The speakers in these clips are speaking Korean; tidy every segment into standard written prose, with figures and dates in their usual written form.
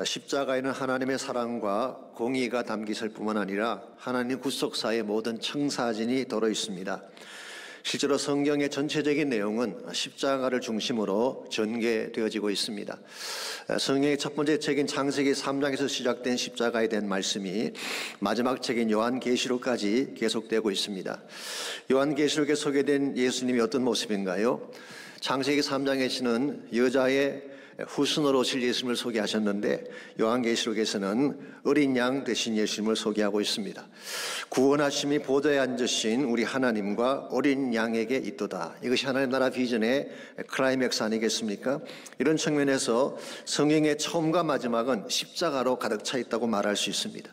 십자가에는 하나님의 사랑과 공의가 담겨 있을 뿐만 아니라 하나님 구속사의 모든 청사진이 들어 있습니다. 실제로 성경의 전체적인 내용은 십자가를 중심으로 전개되어지고 있습니다. 성경의 첫 번째 책인 창세기 3장에서 시작된 십자가에 대한 말씀이 마지막 책인 요한계시록까지 계속되고 있습니다. 요한계시록에 소개된 예수님이 어떤 모습인가요? 창세기 3장에서는 여자의 후손으로 오실 예수님을 소개하셨는데 요한계시록에서는 어린 양 되신 예수님을 소개하고 있습니다. 구원하심이 보좌에 앉으신 우리 하나님과 어린 양에게 있도다. 이것이 하나님 나라 비전의 클라이맥스 아니겠습니까? 이런 측면에서 성경의 처음과 마지막은 십자가로 가득 차 있다고 말할 수 있습니다.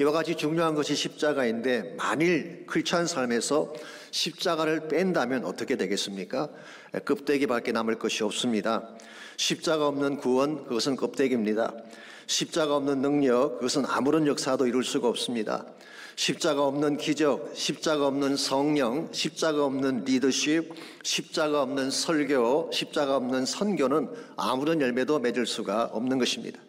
이와 같이 중요한 것이 십자가인데 만일 크리스찬 삶에서 십자가를 뺀다면 어떻게 되겠습니까? 껍데기밖에 남을 것이 없습니다. 십자가 없는 구원, 그것은 껍데기입니다. 십자가 없는 능력, 그것은 아무런 역사도 이룰 수가 없습니다. 십자가 없는 기적, 십자가 없는 성령, 십자가 없는 리더십, 십자가 없는 설교, 십자가 없는 선교는 아무런 열매도 맺을 수가 없는 것입니다.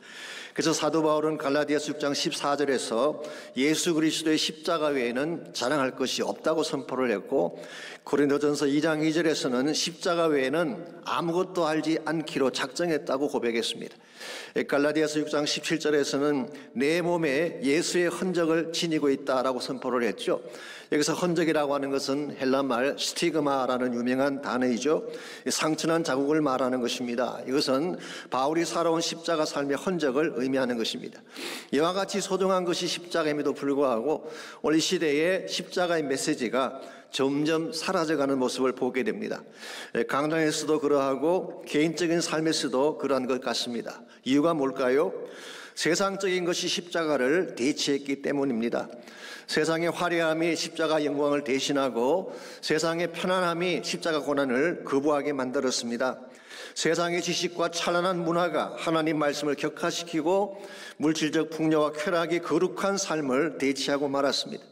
그래서 사도 바울은 갈라디아서 6장 14절에서 예수 그리스도의 십자가 외에는 자랑할 것이 없다고 선포를 했고, 고린도전서 2장 2절에서는 십자가 외에는 아무것도 알지 않기로 작정했다고 고백했습니다. 갈라디아서 6장 17절에서는 내 몸에 예수의 흔적을 지니고 있다라고 선포를 했죠. 여기서 흔적이라고 하는 것은 헬라말 스티그마라는 유명한 단어이죠. 상처난 자국을 말하는 것입니다. 이것은 바울이 살아온 십자가 삶의 흔적을 의미하는 것입니다. 이와 같이 소중한 것이 십자가임에도 불구하고 오늘 시대의 십자가의 메시지가 점점 사라져가는 모습을 보게 됩니다. 강단에서도 그러하고 개인적인 삶에서도 그러한 것 같습니다. 이유가 뭘까요? 세상적인 것이 십자가를 대체했기 때문입니다. 세상의 화려함이 십자가 영광을 대신하고 세상의 편안함이 십자가 고난을 거부하게 만들었습니다. 세상의 지식과 찬란한 문화가 하나님 말씀을 격화시키고 물질적 풍요와 쾌락이 거룩한 삶을 대체하고 말았습니다.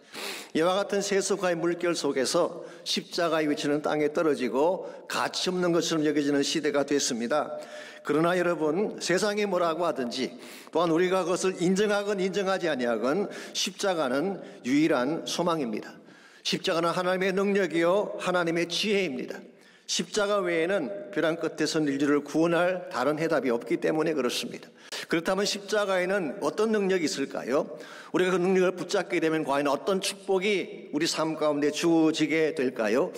이와 같은 세속화의 물결 속에서 십자가의 위치는 땅에 떨어지고 가치 없는 것처럼 여겨지는 시대가 됐습니다. 그러나 여러분, 세상이 뭐라고 하든지 또한 우리가 그것을 인정하건 인정하지 아니하건 십자가는 유일한 소망입니다. 십자가는 하나님의 능력이요 하나님의 지혜입니다. 십자가 외에는 벼랑 끝에서 인류를 구원할 다른 해답이 없기 때문에 그렇습니다. 그렇다면 십자가에는 어떤 능력이 있을까요? 우리가 그 능력을 붙잡게 되면 과연 어떤 축복이 우리 삶 가운데 주어지게 될까요?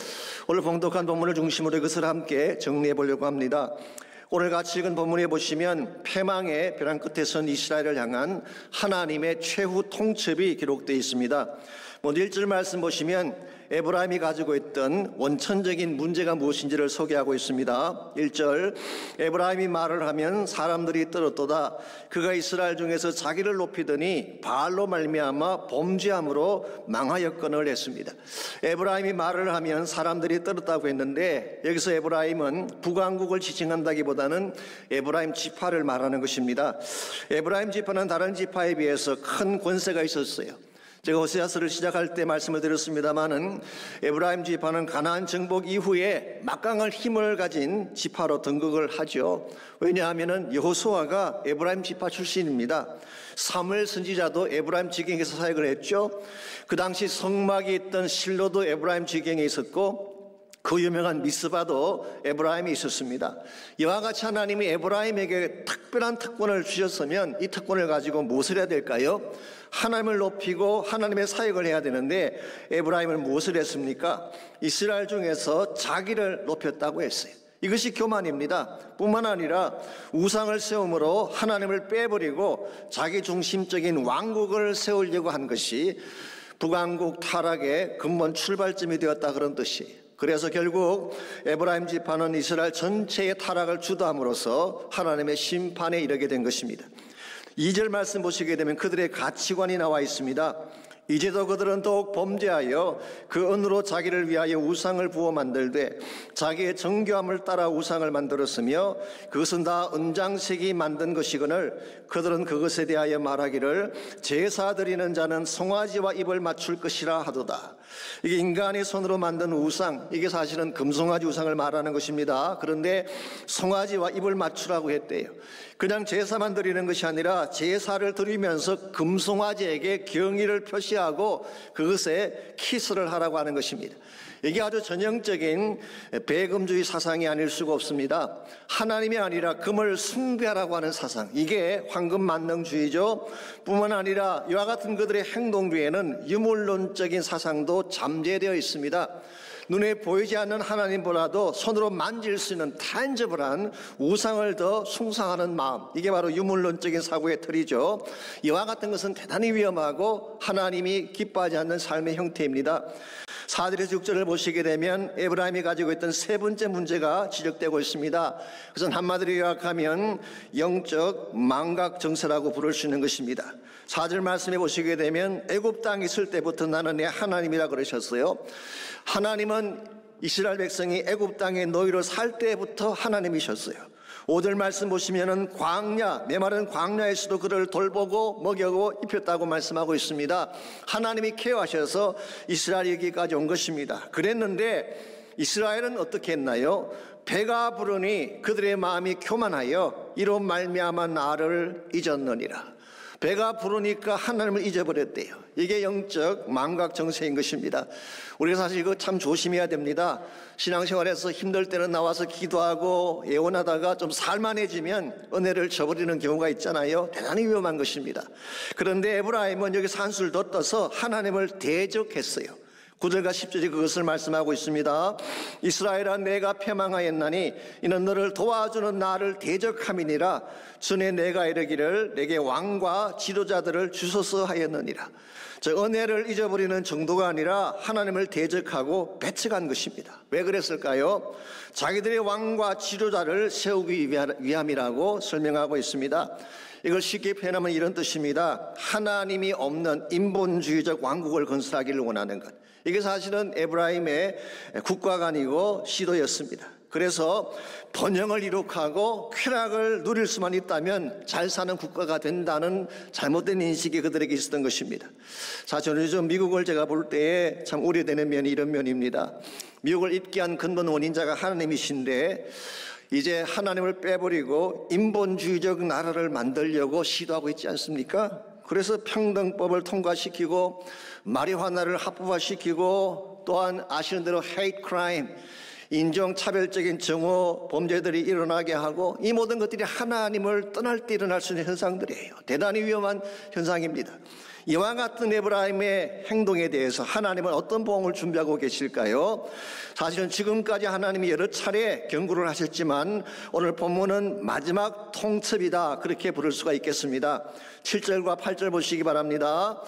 오늘 봉독한 본문을 중심으로 그것을 함께 정리해 보려고 합니다. 오늘 같이 읽은 본문에 보시면 패망의 벼랑 끝에 선 이스라엘을 향한 하나님의 최후 통첩이 기록되어 있습니다. 먼저 1절 말씀 보시면 에브라임이 가지고 있던 원천적인 문제가 무엇인지를 소개하고 있습니다. 1절, 에브라임이 말을 하면 사람들이 떨었도다. 그가 이스라엘 중에서 자기를 높이더니 바알로 말미암아 범죄함으로 망하였거늘 했습니다. 에브라임이 말을 하면 사람들이 떨었다고 했는데 여기서 에브라임은 북왕국을 지칭한다기보다는 에브라임 지파를 말하는 것입니다. 에브라임 지파는 다른 지파에 비해서 큰 권세가 있었어요. 제가 호세아서를 시작할 때 말씀을 드렸습니다마는 에브라임 지파는 가나안 정복 이후에 막강한 힘을 가진 지파로 등극을 하죠. 왜냐하면 여호수아가 에브라임 지파 출신입니다. 사무엘 선지자도 에브라임 지경에서 사역을 했죠. 그 당시 성막이 있던 실로도 에브라임 지경에 있었고 그 유명한 미스바도 에브라임이 있었습니다. 이와 같이 하나님이 에브라임에게 특별한 특권을 주셨으면 이 특권을 가지고 무엇을 해야 될까요? 하나님을 높이고 하나님의 사역을 해야 되는데 에브라임은 무엇을 했습니까? 이스라엘 중에서 자기를 높였다고 했어요. 이것이 교만입니다. 뿐만 아니라 우상을 세움으로 하나님을 빼버리고 자기 중심적인 왕국을 세우려고 한 것이 북왕국 타락의 근본 출발점이 되었다 그런 뜻이에요. 그래서 결국 에브라임 지파는 이스라엘 전체의 타락을 주도함으로써 하나님의 심판에 이르게 된 것입니다. 2절 말씀 보시게 되면 그들의 가치관이 나와 있습니다. 이제도 그들은 더욱 범죄하여 그 은으로 자기를 위하여 우상을 부어 만들되 자기의 정교함을 따라 우상을 만들었으며 그것은 다 은장색이 만든 것이거늘 그들은 그것에 대하여 말하기를 제사 드리는 자는 송아지와 입을 맞출 것이라 하도다. 이게 인간의 손으로 만든 우상, 이게 사실은 금송아지 우상을 말하는 것입니다. 그런데 송아지와 입을 맞추라고 했대요. 그냥 제사만 드리는 것이 아니라 제사를 드리면서 금송아지에게 경의를 표시하고 그것에 키스를 하라고 하는 것입니다. 이게 아주 전형적인 배금주의 사상이 아닐 수가 없습니다. 하나님이 아니라 금을 숭배하라고 하는 사상, 이게 황금만능주의죠. 뿐만 아니라 이와 같은 그들의 행동 뒤에는 유물론적인 사상도 잠재되어 있습니다. 눈에 보이지 않는 하나님보다도 손으로 만질 수 있는 탄저블한 우상을 더 숭상하는 마음, 이게 바로 유물론적인 사고의 틀이죠. 이와 같은 것은 대단히 위험하고 하나님이 기뻐하지 않는 삶의 형태입니다. 4절의 6절을 보시게 되면 에브라임이 가지고 있던 세 번째 문제가 지적되고 있습니다. 그것은 한마디로 요약하면 영적 망각 정세라고 부를 수 있는 것입니다. 4절 말씀해 보시게 되면 애굽 땅에 있을 때부터 나는 내 하나님이라 그러셨어요. 하나님은 이스라엘 백성이 애굽 땅에 노예로 살 때부터 하나님이셨어요. 5절 말씀 보시면은 광야, 메마른 광야에서도 그를 돌보고 먹이고 입혔다고 말씀하고 있습니다. 하나님이 케어하셔서 이스라엘이 여기까지 온 것입니다. 그랬는데 이스라엘은 어떻게 했나요? 배가 부르니 그들의 마음이 교만하여 이로 말미암아 나를 잊었느니라. 배가 부르니까 하나님을 잊어버렸대요. 이게 영적 망각 정세인 것입니다. 우리가 사실 이거 참 조심해야 됩니다. 신앙생활에서 힘들 때는 나와서 기도하고 예언하다가 좀 살만해지면 은혜를 저버리는 경우가 있잖아요. 대단히 위험한 것입니다. 그런데 에브라임은 여기서 한술 더 떠서 하나님을 대적했어요. 9절과 10절이 그것을 말씀하고 있습니다. 이스라엘아, 내가 패망하였나니 이는 너를 도와주는 나를 대적함이니라. 전에 내가 이르기를 내게 왕과 지도자들을 주소서 하였느니라. 저 은혜를 잊어버리는 정도가 아니라 하나님을 대적하고 배척한 것입니다. 왜 그랬을까요? 자기들의 왕과 지도자를 세우기 위함이라고 설명하고 있습니다. 이걸 쉽게 표현하면 이런 뜻입니다. 하나님이 없는 인본주의적 왕국을 건설하기를 원하는 것. 이게 사실은 에브라임의 국가가 아니고 시도였습니다. 그래서 번영을 이룩하고 쾌락을 누릴 수만 있다면 잘 사는 국가가 된다는 잘못된 인식이 그들에게 있었던 것입니다. 사실 요즘 미국을 제가 볼 때에 참 우려되는 면이 이런 면입니다. 미국을 잊게 한 근본 원인자가 하나님이신데 이제 하나님을 빼버리고 인본주의적 나라를 만들려고 시도하고 있지 않습니까? 그래서 평등법을 통과시키고 마리화나를 합법화시키고 또한 아시는 대로 hate crime, 인종차별적인 정오 범죄들이 일어나게 하고 이 모든 것들이 하나님을 떠날 때 일어날 수 있는 현상들이에요. 대단히 위험한 현상입니다. 이와 같은 에브라임의 행동에 대해서 하나님은 어떤 보응을 준비하고 계실까요? 사실은 지금까지 하나님이 여러 차례 경고를 하셨지만 오늘 본문은 마지막 통첩이다, 그렇게 부를 수가 있겠습니다. 7절과 8절 보시기 바랍니다.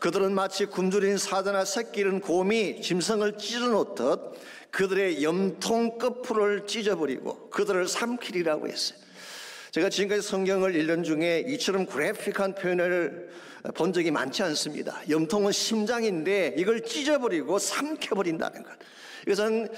그들은 마치 굶주린 사자나 새끼 잃은 곰이 짐승을 찢어놓듯 그들의 염통 끝풀을 찢어버리고 그들을 삼키리라고 했어요. 제가 지금까지 성경을 읽는 중에 이처럼 그래픽한 표현을 본 적이 많지 않습니다. 염통은 심장인데 이걸 찢어버리고 삼켜버린다는 것. 이것은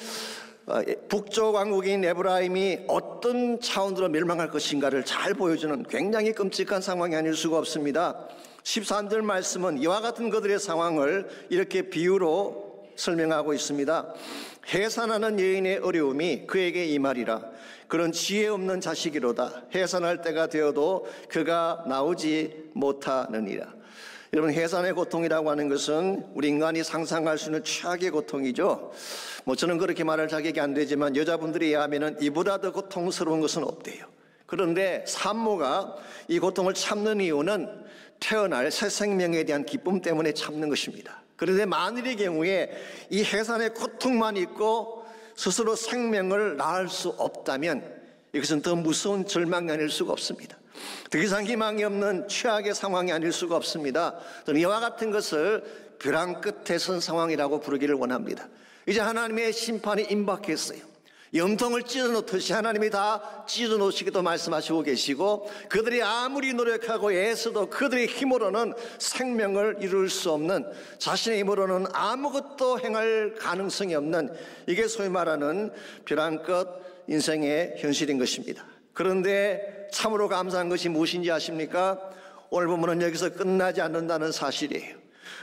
북쪽 왕국인 에브라임이 어떤 차원으로 멸망할 것인가를 잘 보여주는 굉장히 끔찍한 상황이 아닐 수가 없습니다. 13절 말씀은 이와 같은 그들의 상황을 이렇게 비유로 설명하고 있습니다. 해산하는 여인의 어려움이 그에게 임하리라. 그런 지혜 없는 자식이로다. 해산할 때가 되어도 그가 나오지 못하느니라. 여러분, 해산의 고통이라고 하는 것은 우리 인간이 상상할 수 있는 최악의 고통이죠. 저는 그렇게 말할 자격이 안 되지만 여자분들에 의하면 이보다 더 고통스러운 것은 없대요. 그런데 산모가 이 고통을 참는 이유는 태어날 새 생명에 대한 기쁨 때문에 참는 것입니다. 그런데 만일의 경우에 이 해산의 고통만 있고 스스로 생명을 낳을 수 없다면 이것은 더 무서운 절망이 아닐 수가 없습니다. 더 이상 희망이 없는 최악의 상황이 아닐 수가 없습니다. 저는 이와 같은 것을 벼랑 끝에 선 상황이라고 부르기를 원합니다. 이제 하나님의 심판이 임박했어요. 염통을 찢어놓듯이 하나님이 다 찢어놓으시기도 말씀하시고 계시고, 그들이 아무리 노력하고 애써도 그들의 힘으로는 생명을 이룰 수 없는, 자신의 힘으로는 아무것도 행할 가능성이 없는, 이게 소위 말하는 벼랑 끝 인생의 현실인 것입니다. 그런데 참으로 감사한 것이 무엇인지 아십니까? 오늘 본문은 여기서 끝나지 않는다는 사실이에요.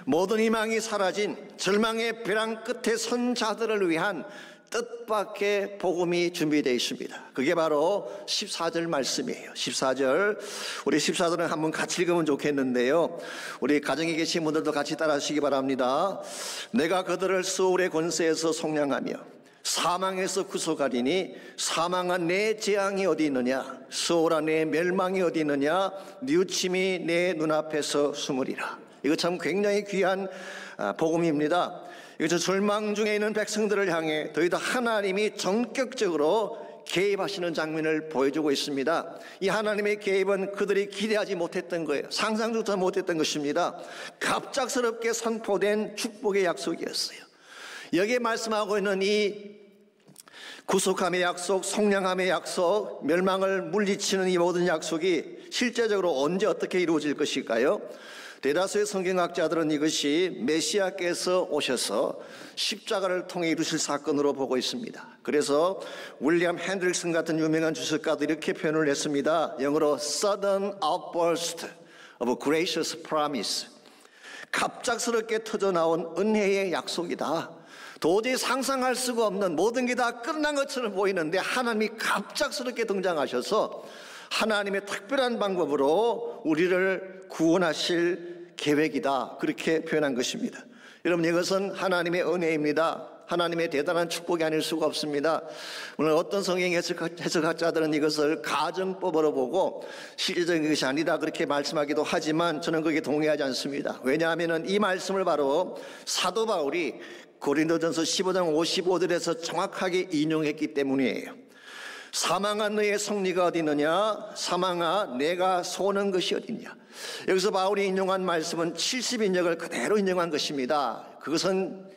모든 희망이 사라진 절망의 벼랑 끝에 선 자들을 위한 뜻밖의 복음이 준비되어 있습니다. 그게 바로 14절 말씀이에요. 14절, 우리 14절은 한번 같이 읽으면 좋겠는데요, 우리 가정에 계신 분들도 같이 따라 하시기 바랍니다. 내가 그들을 소울의 권세에서 속량하며 사망에서 구속하리니 사망한 내 재앙이 어디 있느냐, 소울아 내 멸망이 어디 있느냐, 뉘우침이 내 눈앞에서 숨으리라. 이거 참 굉장히 귀한 복음입니다. 이것은 절망 중에 있는 백성들을 향해 더 이상 하나님이 전격적으로 개입하시는 장면을 보여주고 있습니다. 이 하나님의 개입은 그들이 기대하지 못했던 거예요. 상상조차 못했던 것입니다. 갑작스럽게 선포된 축복의 약속이었어요. 여기에 말씀하고 있는 이 구속함의 약속, 속량함의 약속, 멸망을 물리치는 이 모든 약속이 실제적으로 언제 어떻게 이루어질 것일까요? 대다수의 성경학자들은 이것이 메시아께서 오셔서 십자가를 통해 이루실 사건으로 보고 있습니다. 그래서 윌리엄 핸드릭슨 같은 유명한 주석가도 이렇게 표현을 했습니다. 영어로 sudden outburst of gracious promise. 갑작스럽게 터져나온 은혜의 약속이다. 도저히 상상할 수가 없는, 모든 게 다 끝난 것처럼 보이는데 하나님이 갑작스럽게 등장하셔서 하나님의 특별한 방법으로 우리를 구원하실 계획이다, 그렇게 표현한 것입니다. 여러분, 이것은 하나님의 은혜입니다. 하나님의 대단한 축복이 아닐 수가 없습니다. 오늘 어떤 성경 해석학자들은 이것을 가정법으로 보고 실제적인 것이 아니다, 그렇게 말씀하기도 하지만 저는 거기에 동의하지 않습니다. 왜냐하면 이 말씀을 바로 사도 바울이 고린도전서 15장 55절에서 정확하게 인용했기 때문이에요. 사망한 너의 승리가 어디 있느냐, 사망아 내가 소는 것이 어디냐. 여기서 바울이 인용한 말씀은 70인역을 그대로 인용한 것입니다. 그것은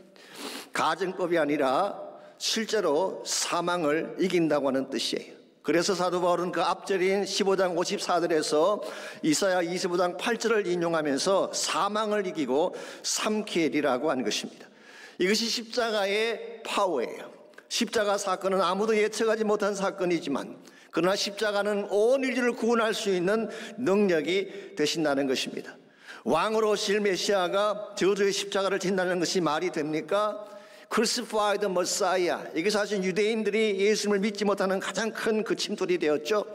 가정법이 아니라 실제로 사망을 이긴다고 하는 뜻이에요. 그래서 사도 바울은 그 앞절인 15장 54절에서 이사야 25장 8절을 인용하면서 사망을 이기고 삼키리라고 한 것입니다. 이것이 십자가의 파워예요. 십자가 사건은 아무도 예측하지 못한 사건이지만, 그러나 십자가는 온 인류를 구원할 수 있는 능력이 되신다는 것입니다. 왕으로 오실 메시아가 저주의 십자가를 진다는 것이 말이 됩니까? Crucified Messiah, 이게 사실 유대인들이 예수님을 믿지 못하는 가장 큰 그 침돌이 되었죠.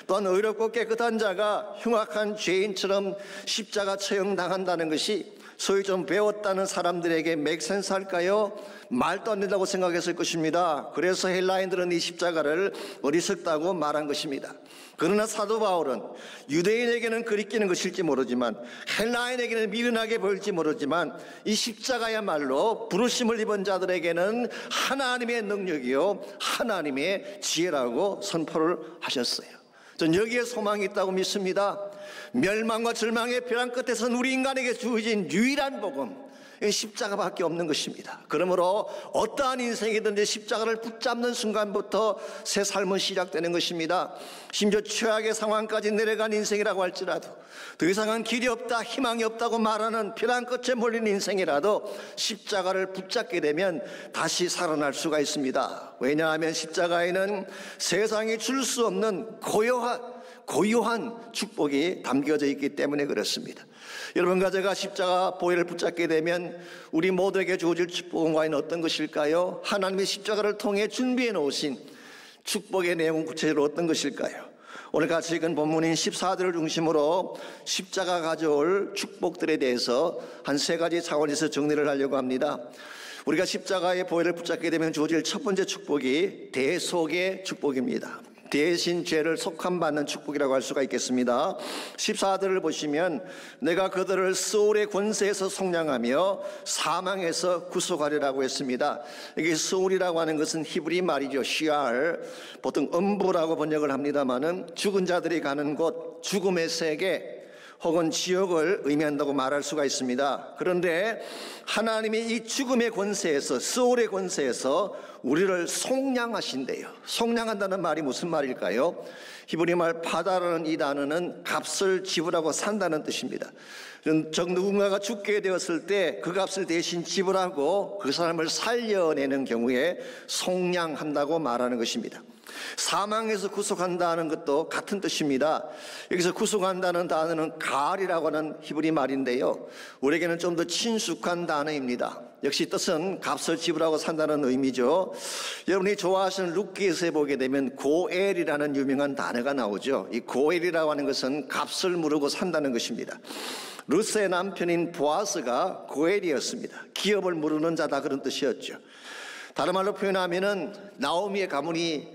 또한 의롭고 깨끗한 자가 흉악한 죄인처럼 십자가 처형당한다는 것이 소위 좀 배웠다는 사람들에게 맥센스 할까요? 말도 안 된다고 생각했을 것입니다. 그래서 헬라인들은 이 십자가를 어리석다고 말한 것입니다. 그러나 사도 바울은 유대인에게는 그리끼는 것일지 모르지만, 헬라인에게는 미련하게 보일지 모르지만, 이 십자가야말로 부르심을 입은 자들에게는 하나님의 능력이요 하나님의 지혜라고 선포를 하셨어요. 전 여기에 소망이 있다고 믿습니다. 멸망과 절망의 벼랑 끝에서는 우리 인간에게 주어진 유일한 복음, 십자가밖에 없는 것입니다. 그러므로 어떠한 인생이든지 십자가를 붙잡는 순간부터 새 삶은 시작되는 것입니다. 심지어 최악의 상황까지 내려간 인생이라고 할지라도, 더 이상은 길이 없다, 희망이 없다고 말하는 벼랑 끝에 몰린 인생이라도 십자가를 붙잡게 되면 다시 살아날 수가 있습니다. 왜냐하면 십자가에는 세상이 줄 수 없는 고요한 축복이 담겨져 있기 때문에 그렇습니다. 여러분과 제가 십자가 보혈을 붙잡게 되면 우리 모두에게 주어질 축복은 과연 어떤 것일까요? 하나님의 십자가를 통해 준비해 놓으신 축복의 내용은 구체적으로 어떤 것일까요? 오늘 같이 읽은 본문인 14절을 중심으로 십자가 가져올 축복들에 대해서 한 세 가지 차원에서 정리를 하려고 합니다. 우리가 십자가의 보혈을 붙잡게 되면 주어질 첫 번째 축복이 대속의 축복입니다. 대신 죄를 속함받는 축복이라고 할 수가 있겠습니다. 14절을 보시면 내가 그들을 소울의 권세에서 속량하며 사망에서 구속하리라고 했습니다. 이게 소울이라고 하는 것은 히브리 말이죠. 시알, 보통 음부라고 번역을 합니다마는 죽은 자들이 가는 곳, 죽음의 세계, 혹은 지옥을 의미한다고 말할 수가 있습니다. 그런데 하나님이 이 죽음의 권세에서, 소울의 권세에서 우리를 속량하신대요. 속량한다는 말이 무슨 말일까요? 히브리 말 파다라는 이 단어는 값을 지불하고 산다는 뜻입니다. 누군가가 죽게 되었을 때 그 값을 대신 지불하고 그 사람을 살려내는 경우에 속량한다고 말하는 것입니다. 사망에서 구속한다는 것도 같은 뜻입니다. 여기서 구속한다는 단어는 가알이라고 하는 히브리 말인데요, 우리에게는 좀 더 친숙한 단어입니다. 역시 뜻은 값을 지불하고 산다는 의미죠. 여러분이 좋아하시는 룻기에서 보게 되면 고엘이라는 유명한 단어가 나오죠. 이 고엘이라고 하는 것은 값을 물고 산다는 것입니다. 룻의 남편인 보아스가 고엘이었습니다. 기업을 무르는 자다, 그런 뜻이었죠. 다른 말로 표현하면은 나오미의 가문이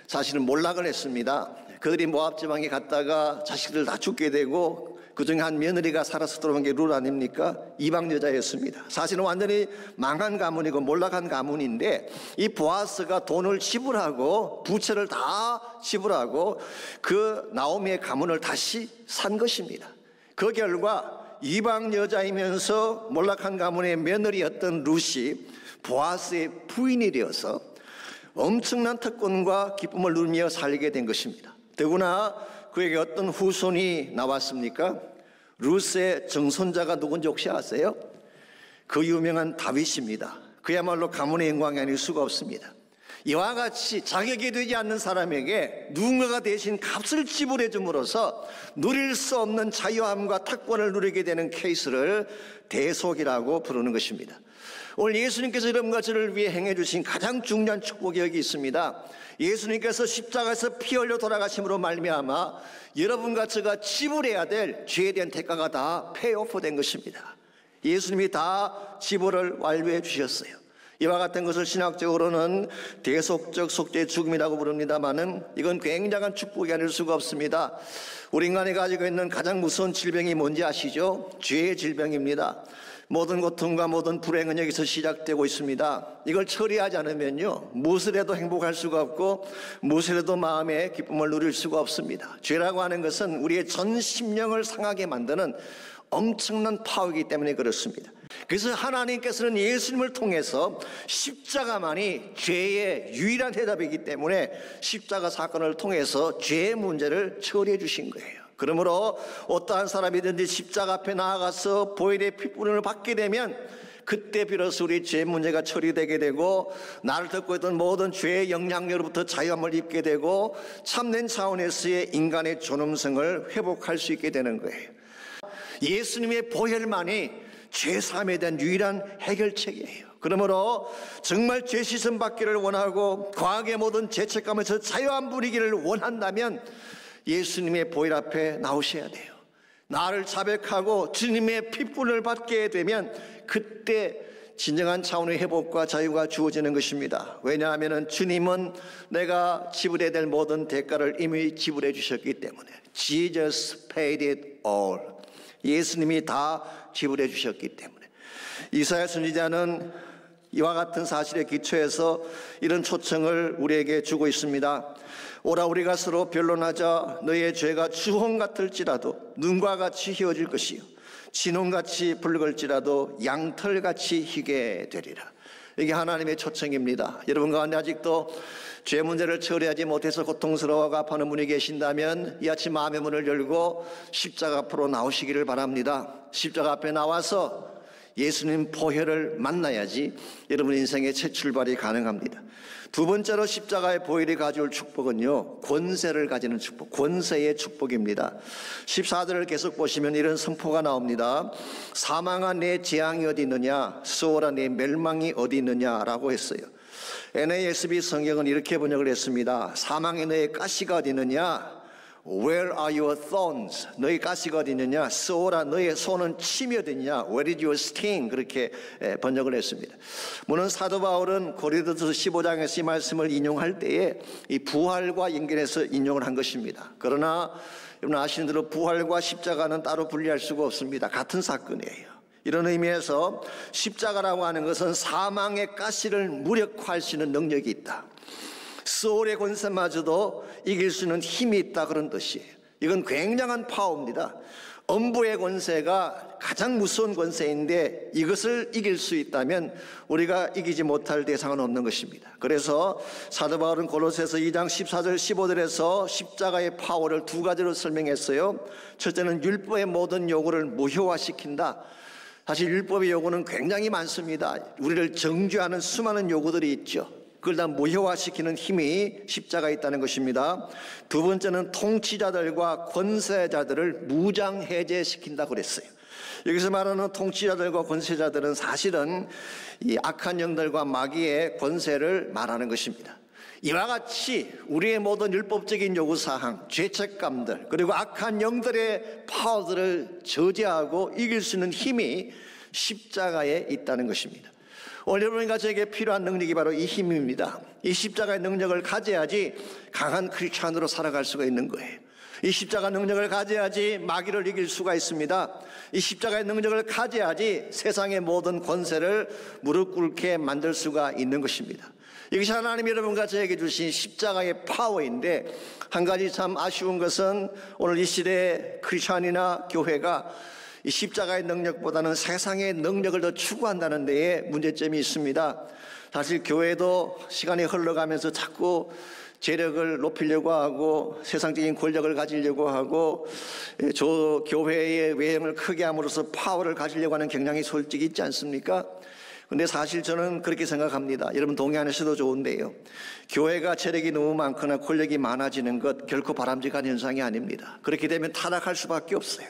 사실은 몰락을 했습니다. 그들이 모압 지방에 갔다가 자식들 다 죽게 되고 그중에 한 며느리가 살아서 들어온 게 룻 아닙니까? 이방 여자였습니다. 사실은 완전히 망한 가문이고 몰락한 가문인데 이 보아스가 돈을 지불하고 부채를 다 지불하고 그 나오미의 가문을 다시 산 것입니다. 그 결과 이방 여자이면서 몰락한 가문의 며느리였던 룻이 보아스의 부인이 되어서 엄청난 특권과 기쁨을 누리며 살게 된 것입니다. 더구나 그에게 어떤 후손이 나왔습니까? 룻의 정손자가 누군지 혹시 아세요? 그 유명한 다윗입니다. 그야말로 가문의 영광이 아닐 수가 없습니다. 이와 같이 자격이 되지 않는 사람에게 누군가가 대신 값을 지불해 줌으로써 누릴 수 없는 자유함과 특권을 누리게 되는 케이스를 대속이라고 부르는 것입니다. 오늘 예수님께서 여러분과 저를 위해 행해 주신 가장 중요한 축복이 여기 있습니다. 예수님께서 십자가에서 피 흘려 돌아가심으로 말미암아 여러분과 저가 지불해야 될 죄에 대한 대가가 다 페이오프 된 것입니다. 예수님이 다 지불을 완료해 주셨어요. 이와 같은 것을 신학적으로는 대속적 속죄의 죽음이라고 부릅니다마는 이건 굉장한 축복이 아닐 수가 없습니다. 우리 인간이 가지고 있는 가장 무서운 질병이 뭔지 아시죠? 죄의 질병입니다. 모든 고통과 모든 불행은 여기서 시작되고 있습니다. 이걸 처리하지 않으면요, 무엇을 해도 행복할 수가 없고 무엇을 해도 마음의 기쁨을 누릴 수가 없습니다. 죄라고 하는 것은 우리의 전 심령을 상하게 만드는 엄청난 파워이기 때문에 그렇습니다. 그래서 하나님께서는 예수님을 통해서 십자가만이 죄의 유일한 해답이기 때문에 십자가 사건을 통해서 죄의 문제를 처리해 주신 거예요. 그러므로 어떠한 사람이든지 십자가 앞에 나아가서 보혈의 피부름을 받게 되면 그때 비로소 우리 죄 문제가 처리되게 되고 나를 덮고 있던 모든 죄의 영향력으로부터 자유함을 입게 되고 참된 차원에서의 인간의 존엄성을 회복할 수 있게 되는 거예요. 예수님의 보혈만이 죄사함에 대한 유일한 해결책이에요. 그러므로 정말 죄 씻음 받기를 원하고 과학의 모든 죄책감에서 자유함 부리기를 원한다면 예수님의 보혈 앞에 나오셔야 돼요. 나를 자백하고 주님의 핏불을 받게 되면 그때 진정한 차원의 회복과 자유가 주어지는 것입니다. 왜냐하면 주님은 내가 지불해야 될 모든 대가를 이미 지불해 주셨기 때문에. Jesus paid it all. 예수님이 다 지불해 주셨기 때문에. 이사야 선지자는 이와 같은 사실에 기초해서 이런 초청을 우리에게 주고 있습니다. 오라 우리가 서로 변론하자. 너의 죄가 주홍 같을지라도 눈과 같이 희어질 것이요 진홍같이 붉을지라도 양털같이 희게 되리라. 이게 하나님의 초청입니다. 여러분 가운데 아직도 죄 문제를 처리하지 못해서 고통스러워하고 아파하는 분이 계신다면 이 아침 마음의 문을 열고 십자가 앞으로 나오시기를 바랍니다. 십자가 앞에 나와서 예수님 보혈을 만나야지 여러분 인생의 새 출발이 가능합니다. 두 번째로 십자가의 보혈이 가져올 축복은요, 권세를 가지는 축복, 권세의 축복입니다. 14절을 계속 보시면 이런 선포가 나옵니다. 사망아 내 재앙이 어디 있느냐, 수월아 내 멸망이 어디 있느냐라고 했어요. NASB 성경은 이렇게 번역을 했습니다. 사망의 너의 가시가 어디 있느냐, Where are your thorns? 너의 가시가 어디 있느냐? 수월아 너의 손은 침이 어디 있느냐? Where did your sting? 그렇게 번역을 했습니다. 물론 사도 바울은 고린도서 15장에서 이 말씀을 인용할 때에 이 부활과 연결해서 인용을 한 것입니다. 그러나 여러분 아시는 대로 부활과 십자가는 따로 분리할 수가 없습니다. 같은 사건이에요. 이런 의미에서 십자가라고 하는 것은 사망의 가시를 무력화할 수 있는 능력이 있다. 소울의 권세마저도 이길 수 있는 힘이 있다, 그런 뜻이에요. 이건 굉장한 파워입니다. 엄부의 권세가 가장 무서운 권세인데 이것을 이길 수 있다면 우리가 이기지 못할 대상은 없는 것입니다. 그래서 사도 바울은 골로새서 2장 14절 15절에서 십자가의 파워를 두 가지로 설명했어요. 첫째는 율법의 모든 요구를 무효화시킨다. 사실 율법의 요구는 굉장히 많습니다. 우리를 정죄하는 수많은 요구들이 있죠. 그걸 다 무효화시키는 힘이 십자가에 있다는 것입니다. 두 번째는 통치자들과 권세자들을 무장해제시킨다고 그랬어요. 여기서 말하는 통치자들과 권세자들은 사실은 이 악한 영들과 마귀의 권세를 말하는 것입니다. 이와 같이 우리의 모든 율법적인 요구사항, 죄책감들, 그리고 악한 영들의 파워들을 저지하고 이길 수 있는 힘이 십자가에 있다는 것입니다. 오늘 여러분과 저에게 필요한 능력이 바로 이 힘입니다. 이 십자가의 능력을 가져야지 강한 크리스찬으로 살아갈 수가 있는 거예요. 이 십자가 능력을 가져야지 마귀를 이길 수가 있습니다. 이 십자가의 능력을 가져야지 세상의 모든 권세를 무릎 꿇게 만들 수가 있는 것입니다. 이것이 하나님이 여러분과 저에게 주신 십자가의 파워인데, 한 가지 참 아쉬운 것은 오늘 이 시대의 크리스찬이나 교회가 이 십자가의 능력보다는 세상의 능력을 더 추구한다는 데에 문제점이 있습니다. 사실 교회도 시간이 흘러가면서 자꾸 재력을 높이려고 하고 세상적인 권력을 가지려고 하고 저 교회의 외형을 크게 함으로써 파워를 가지려고 하는 경향이 솔직히 있지 않습니까? 근데 사실 저는 그렇게 생각합니다. 여러분 동의 안 하셔도 좋은데요, 교회가 재력이 너무 많거나 권력이 많아지는 것 결코 바람직한 현상이 아닙니다. 그렇게 되면 타락할 수밖에 없어요.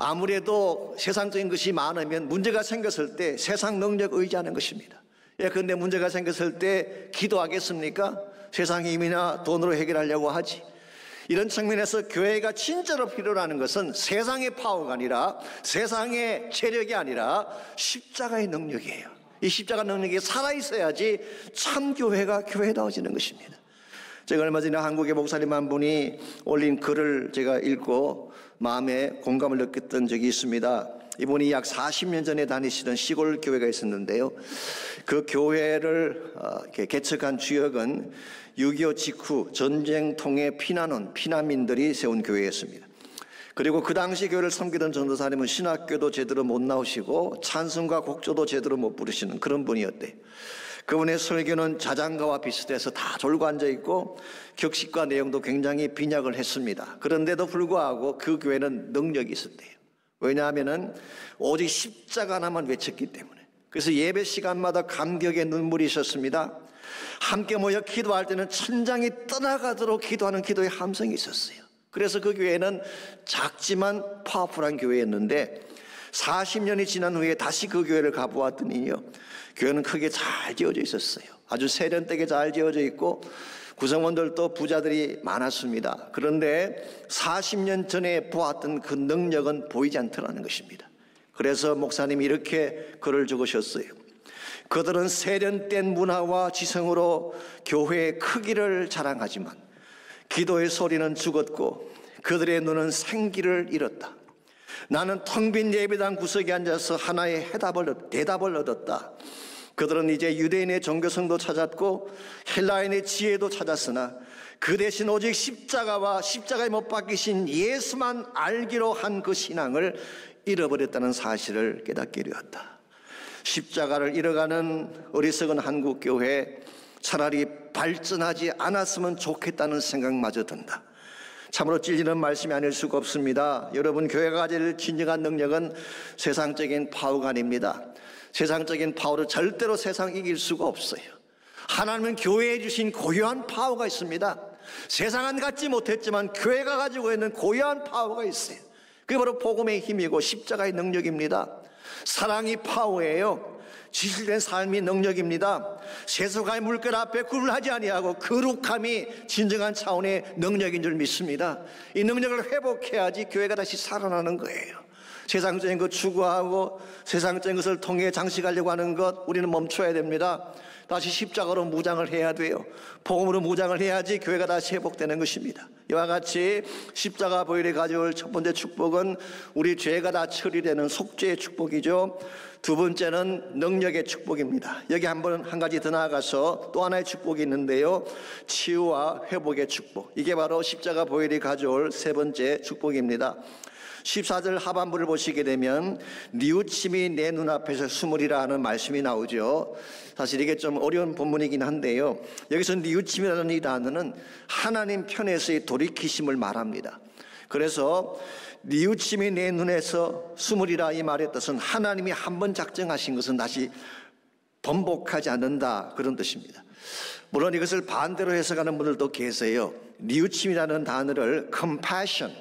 아무래도 세상적인 것이 많으면 문제가 생겼을 때 세상 능력 의지하는 것입니다. 그런데 문제가 생겼을 때 기도하겠습니까? 세상의 힘이나 돈으로 해결하려고 하지. 이런 측면에서 교회가 진짜로 필요로 하는 것은 세상의 파워가 아니라, 세상의 체력이 아니라 십자가의 능력이에요. 이 십자가 능력이 살아있어야지 참 교회가 교회다워지는 것입니다. 제가 얼마 전에 한국의 목사님 한 분이 올린 글을 제가 읽고 마음에 공감을 느꼈던 적이 있습니다. 이분이 약 40년 전에 다니시던 시골 교회가 있었는데요, 그 교회를 개척한 주역은 6.25 직후 전쟁 통해 피난 온 피난민들이 세운 교회였습니다. 그리고 그 당시 교회를 섬기던 전도사님은 신학교도 제대로 못 나오시고 찬송가 곡조도 제대로 못 부르시는 그런 분이었대요. 그분의 설교는 자장가와 비슷해서 다 졸고 앉아있고 격식과 내용도 굉장히 빈약을 했습니다. 그런데도 불구하고 그 교회는 능력이 있었대요. 왜냐하면 오직 십자가 하나만 외쳤기 때문에. 그래서 예배 시간마다 감격의 눈물이 있었습니다. 함께 모여 기도할 때는 천장이 떠나가도록 기도하는 기도의 함성이 있었어요. 그래서 그 교회는 작지만 파워풀한 교회였는데 40년이 지난 후에 다시 그 교회를 가보았더니요, 교회는 크게 잘 지어져 있었어요. 아주 세련되게 잘 지어져 있고 구성원들도 부자들이 많았습니다. 그런데 40년 전에 보았던 그 능력은 보이지 않더라는 것입니다. 그래서 목사님이 이렇게 글을 적으셨어요. 그들은 세련된 문화와 지성으로 교회의 크기를 자랑하지만 기도의 소리는 죽었고 그들의 눈은 생기를 잃었다. 나는 텅 빈 예배당 구석에 앉아서 하나의 대답을 얻었다. 그들은 이제 유대인의 종교성도 찾았고 헬라인의 지혜도 찾았으나 그 대신 오직 십자가와 십자가에 못 박히신 예수만 알기로 한 그 신앙을 잃어버렸다는 사실을 깨닫게 되었다. 십자가를 잃어가는 어리석은 한국교회, 차라리 발전하지 않았으면 좋겠다는 생각마저 든다. 참으로 찔리는 말씀이 아닐 수가 없습니다. 여러분, 교회가 가질 진정한 능력은 세상적인 파워가 아닙니다. 세상적인 파워를 절대로 세상 이길 수가 없어요. 하나님은 교회에 주신 고유한 파워가 있습니다. 세상은 갖지 못했지만 교회가 가지고 있는 고유한 파워가 있어요. 그게 바로 복음의 힘이고 십자가의 능력입니다. 사랑이 파워예요. 지실된 삶이 능력입니다. 세속의 물결 앞에 굴하지 아니하고 거룩함이 진정한 차원의 능력인 줄 믿습니다. 이 능력을 회복해야지 교회가 다시 살아나는 거예요. 세상적인 것 추구하고 세상적인 것을 통해 장식하려고 하는 것 우리는 멈춰야 됩니다. 다시 십자가로 무장을 해야 돼요. 복음으로 무장을 해야지 교회가 다시 회복되는 것입니다. 이와 같이 십자가 보혈이 가져올 첫 번째 축복은 우리 죄가 다 처리되는 속죄의 축복이죠. 두 번째는 능력의 축복입니다. 여기 한 가지 더 나아가서 또 하나의 축복이 있는데요. 치유와 회복의 축복. 이게 바로 십자가 보혈이 가져올 세 번째 축복입니다. 14절 하반부를 보시게 되면 뉘우침이 내 눈앞에서 숨으리라 하는 말씀이 나오죠. 사실 이게 좀 어려운 본문이긴 한데요. 여기서 뉘우침이라는 이 단어는 하나님 편에서의 돌이키심을 말합니다. 그래서 뉘우침이 내 눈에서 숨으리라 이 말의 뜻은 하나님이 한번 작정하신 것은 다시 번복하지 않는다, 그런 뜻입니다. 물론 이것을 반대로 해석하는 분들도 계세요. 뉘우침이라는 단어를 compassion,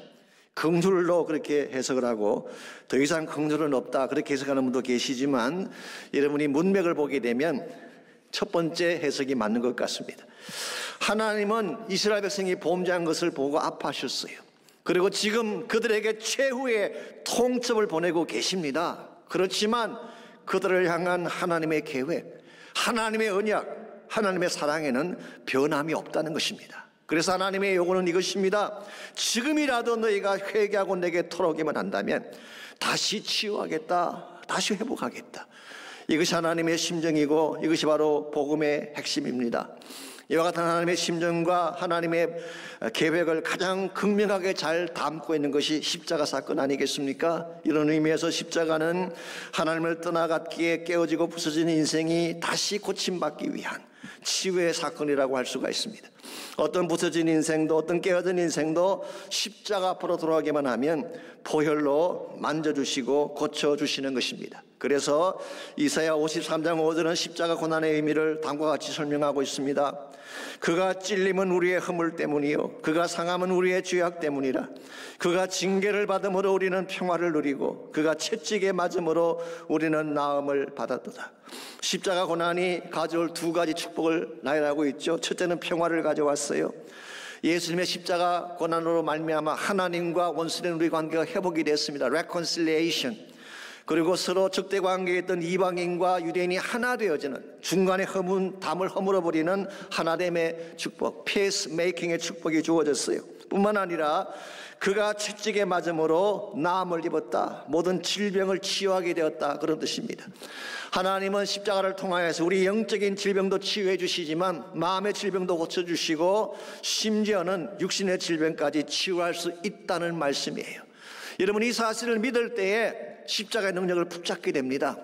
긍휼로 그렇게 해석을 하고 더 이상 긍휼은 없다, 그렇게 해석하는 분도 계시지만 여러분이 문맥을 보게 되면 첫 번째 해석이 맞는 것 같습니다. 하나님은 이스라엘 백성이 범죄한 것을 보고 아파하셨어요. 그리고 지금 그들에게 최후의 통첩을 보내고 계십니다. 그렇지만 그들을 향한 하나님의 계획, 하나님의 언약, 하나님의 사랑에는 변함이 없다는 것입니다. 그래서 하나님의 요구는 이것입니다. 지금이라도 너희가 회개하고 내게 돌아오기만 한다면 다시 치유하겠다, 다시 회복하겠다. 이것이 하나님의 심정이고 이것이 바로 복음의 핵심입니다. 이와 같은 하나님의 심정과 하나님의 계획을 가장 극명하게 잘 담고 있는 것이 십자가 사건 아니겠습니까? 이런 의미에서 십자가는 하나님을 떠나갔기에 깨어지고 부서진 인생이 다시 고침받기 위한 치유의 사건이라고 할 수가 있습니다. 어떤 부서진 인생도 어떤 깨어진 인생도 십자가 앞으로 돌아가기만 하면 보혈로 만져주시고 고쳐주시는 것입니다. 그래서 이사야 53장 5절은 십자가 고난의 의미를 다음과 같이 설명하고 있습니다. 그가 찔림은 우리의 허물 때문이요 그가 상함은 우리의 죄악 때문이라. 그가 징계를 받음으로 우리는 평화를 누리고 그가 채찍에 맞음으로 우리는 나음을 받았도다. 십자가 고난이 가져올 두 가지 축복을 나열하고 있죠. 첫째는 평화를 가져왔어요. 예수님의 십자가 고난으로 말미암아 하나님과 원수된 우리 관계가 회복이 됐습니다. reconciliation. 그리고 서로 적대 관계에 있던 이방인과 유대인이 하나 되어지는, 중간에 담을 허물어버리는 하나됨의 축복, peacemaking의 축복이 주어졌어요. 뿐만 아니라 그가 채찍에 맞음으로 나음을 입었다, 모든 질병을 치유하게 되었다, 그런 뜻입니다. 하나님은 십자가를 통하여서 우리 영적인 질병도 치유해 주시지만 마음의 질병도 고쳐주시고 심지어는 육신의 질병까지 치유할 수 있다는 말씀이에요. 여러분, 이 사실을 믿을 때에 십자가의 능력을 붙잡게 됩니다.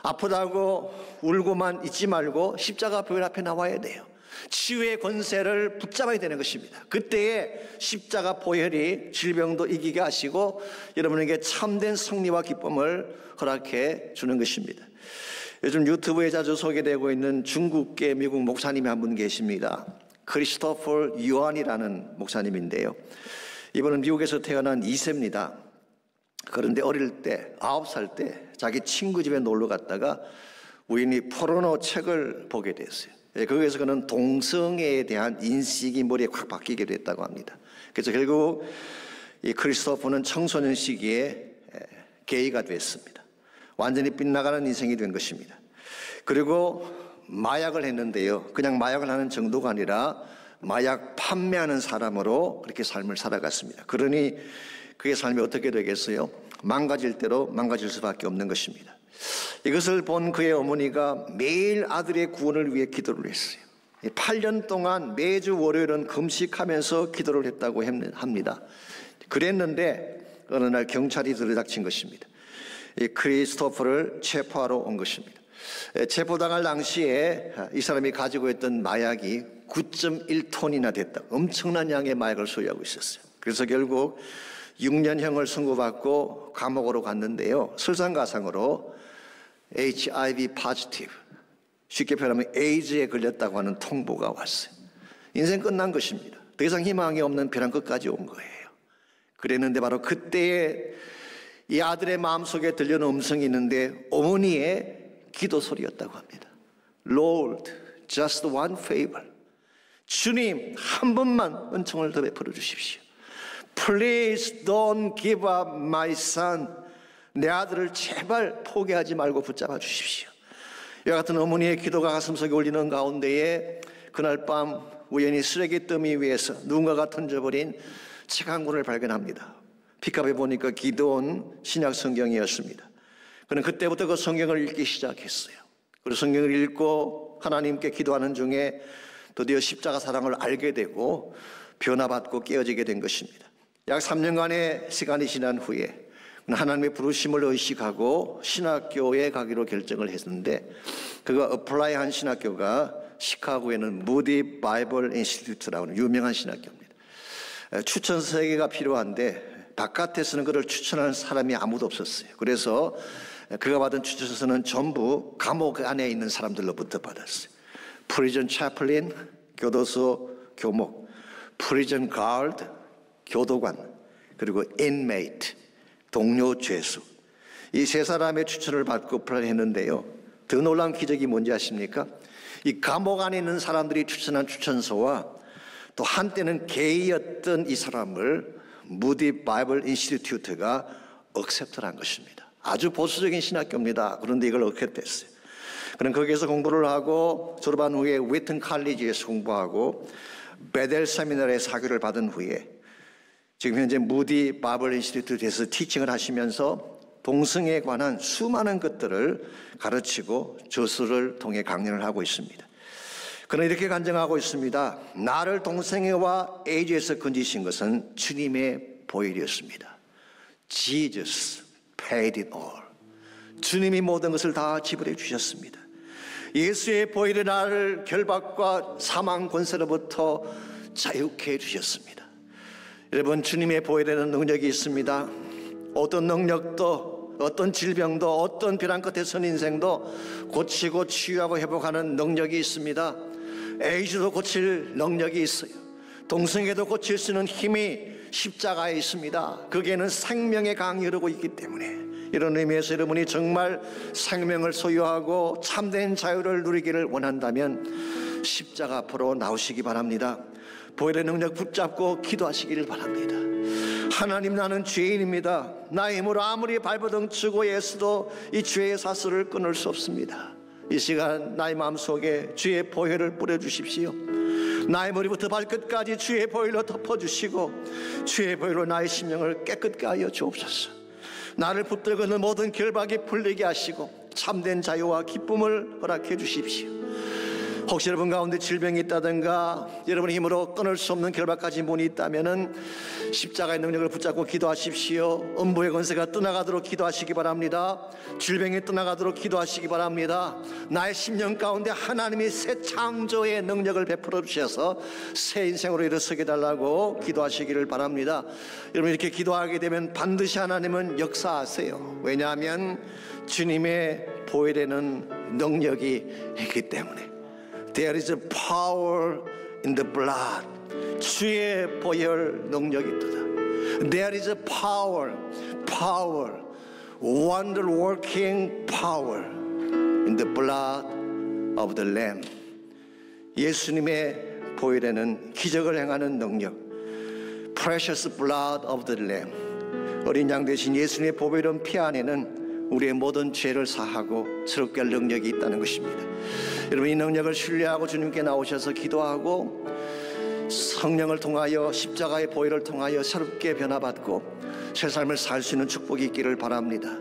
아프다고 울고만 있지 말고 십자가 보혈 앞에 나와야 돼요. 치유의 권세를 붙잡아야 되는 것입니다. 그때에 십자가 보혈이 질병도 이기게 하시고 여러분에게 참된 승리와 기쁨을 허락해 주는 것입니다. 요즘 유튜브에 자주 소개되고 있는 중국계 미국 목사님이 한 분 계십니다. 크리스토퍼 유안이라는 목사님인데요. 이분은 미국에서 태어난 2세입니다. 그런데 어릴 때 9살 때 자기 친구 집에 놀러 갔다가 우연히 포르노 책을 보게 됐어요. 거기에서 그는 동성애에 대한 인식이 머리에 확 바뀌게 됐다고 합니다. 그래서 결국 이 크리스토퍼는 청소년 시기에 게이가 됐습니다. 완전히 빗나가는 인생이 된 것입니다. 그리고 마약을 했는데요, 그냥 마약을 하는 정도가 아니라 마약 판매하는 사람으로 그렇게 삶을 살아갔습니다. 그러니 그의 삶이 어떻게 되겠어요? 망가질 대로 망가질 수밖에 없는 것입니다. 이것을 본 그의 어머니가 매일 아들의 구원을 위해 기도를 했어요. 8년 동안 매주 월요일은 금식하면서 기도를 했다고 합니다. 그랬는데 어느 날 경찰이 들이닥친 것입니다. 이 크리스토퍼를 체포하러 온 것입니다. 체포당할 당시에 이 사람이 가지고 있던 마약이 9.1톤이나 됐다. 엄청난 양의 마약을 소유하고 있었어요. 그래서 결국 6년형을 선고받고 감옥으로 갔는데요, 설상가상으로 HIV 포지티브, 쉽게 표현하면 에이즈에 걸렸다고 하는 통보가 왔어요. 인생 끝난 것입니다. 더 이상 희망이 없는 벼랑 끝까지 온 거예요. 그랬는데 바로 그때에 이 아들의 마음속에 들려오는 음성이 있는데 어머니의 기도 소리였다고 합니다. Lord, just one favor. 주님, 한 번만 은총을 더 베풀어 주십시오. Please don't give up my son. 내 아들을 제발 포기하지 말고 붙잡아 주십시오. 이와 같은 어머니의 기도가 가슴속에 울리는 가운데에 그날 밤 우연히 쓰레기 더미 위에서 누군가가 던져버린 책 한 권을 발견합니다. 픽업해 보니까 기드온 신약 성경이었습니다. 그는 그때부터 그 성경을 읽기 시작했어요. 그리고 성경을 읽고 하나님께 기도하는 중에 드디어 십자가 사랑을 알게 되고 변화받고 깨어지게 된 것입니다. 약 3년간의 시간이 지난 후에 하나님의 부르심을 의식하고 신학교에 가기로 결정을 했는데, 그가 어플라이한 신학교가 시카고에는 무디 바이블 인스티튜트라고 하는 유명한 신학교입니다. 추천 3개가 필요한데 바깥에서는 그를 추천하는 사람이 아무도 없었어요. 그래서 그가 받은 추천서는 전부 감옥 안에 있는 사람들로부터 받았어요. 프리전 차플린, 교도소 교목, 프리전 가드, 교도관, 그리고 인메이트, 동료 죄수, 이 3사람의 추천을 받고 플랜했는데요. 더 놀라운 기적이 뭔지 아십니까? 이 감옥 안에 있는 사람들이 추천한 추천서와 또 한때는 게이였던 이 사람을 무디 바이블 인스티튜트가 억셉트를 한 것입니다. 아주 보수적인 신학교입니다. 그런데 이걸 억셉트했어요. 그는 거기에서 공부를 하고 졸업한 후에 위튼 칼리지에서 공부하고 베델 세미나리에 사교를 받은 후에 지금 현재 무디 바이블 인스티튜트에서 티칭을 하시면서 동성애에 관한 수많은 것들을 가르치고 저서를 통해 강연을 하고 있습니다. 그는 이렇게 간증하고 있습니다. 나를 동성애와 에이즈에서 건지신 것은 주님의 보혈이었습니다. Jesus paid it all. 주님이 모든 것을 다 지불해 주셨습니다. 예수의 보혈이 나를 결박과 사망 권세로부터 자유케 해주셨습니다. 여러분, 주님의 보혈에는 능력이 있습니다. 어떤 능력도, 어떤 질병도, 어떤 벼랑 끝에 선 인생도 고치고 치유하고 회복하는 능력이 있습니다. 에이즈도 고칠 능력이 있어요. 동성애도 고칠 수 있는 힘이 십자가에 있습니다. 거기에는 생명의 강이 흐르고 있기 때문에 이런 의미에서 여러분이 정말 생명을 소유하고 참된 자유를 누리기를 원한다면 십자가 앞으로 나오시기 바랍니다. 보혈의 능력 붙잡고 기도하시기를 바랍니다. 하나님, 나는 죄인입니다. 나의 힘으로 아무리 발버둥 치고 애써도 이 죄의 사슬을 끊을 수 없습니다. 이 시간 나의 마음속에 주의 보혈을 뿌려주십시오. 나의 머리부터 발끝까지 주의 보혈로 덮어주시고 주의 보혈로 나의 심령을 깨끗게 하여 주옵소서. 나를 붙들고 있는 모든 결박이 풀리게 하시고 참된 자유와 기쁨을 허락해 주십시오. 혹시 여러분 가운데 질병이 있다든가 여러분의 힘으로 끊을 수 없는 결박까지 문이 있다면은 십자가의 능력을 붙잡고 기도하십시오. 음부의 권세가 떠나가도록 기도하시기 바랍니다. 질병이 떠나가도록 기도하시기 바랍니다. 나의 심령 가운데 하나님이 새 창조의 능력을 베풀어 주셔서 새 인생으로 일어서게 달라고 기도하시기를 바랍니다. 여러분, 이렇게 기도하게 되면 반드시 하나님은 역사하세요. 왜냐하면 주님의 보혈에는 능력이 있기 때문에. There is a power in the blood. 주의 보혈 능력이 있다. There is a power, wonder working power in the blood of the Lamb. 예수님의 보혈에는 기적을 행하는 능력, precious blood of the Lamb. 어린 양 대신 예수님의 보혈은 피 안에는 우리의 모든 죄를 사하고 새롭게 할 능력이 있다는 것입니다. 여러분, 이 능력을 신뢰하고 주님께 나오셔서 기도하고 성령을 통하여 십자가의 보혈을 통하여 새롭게 변화받고 새 삶을 살 수 있는 축복이 있기를 바랍니다.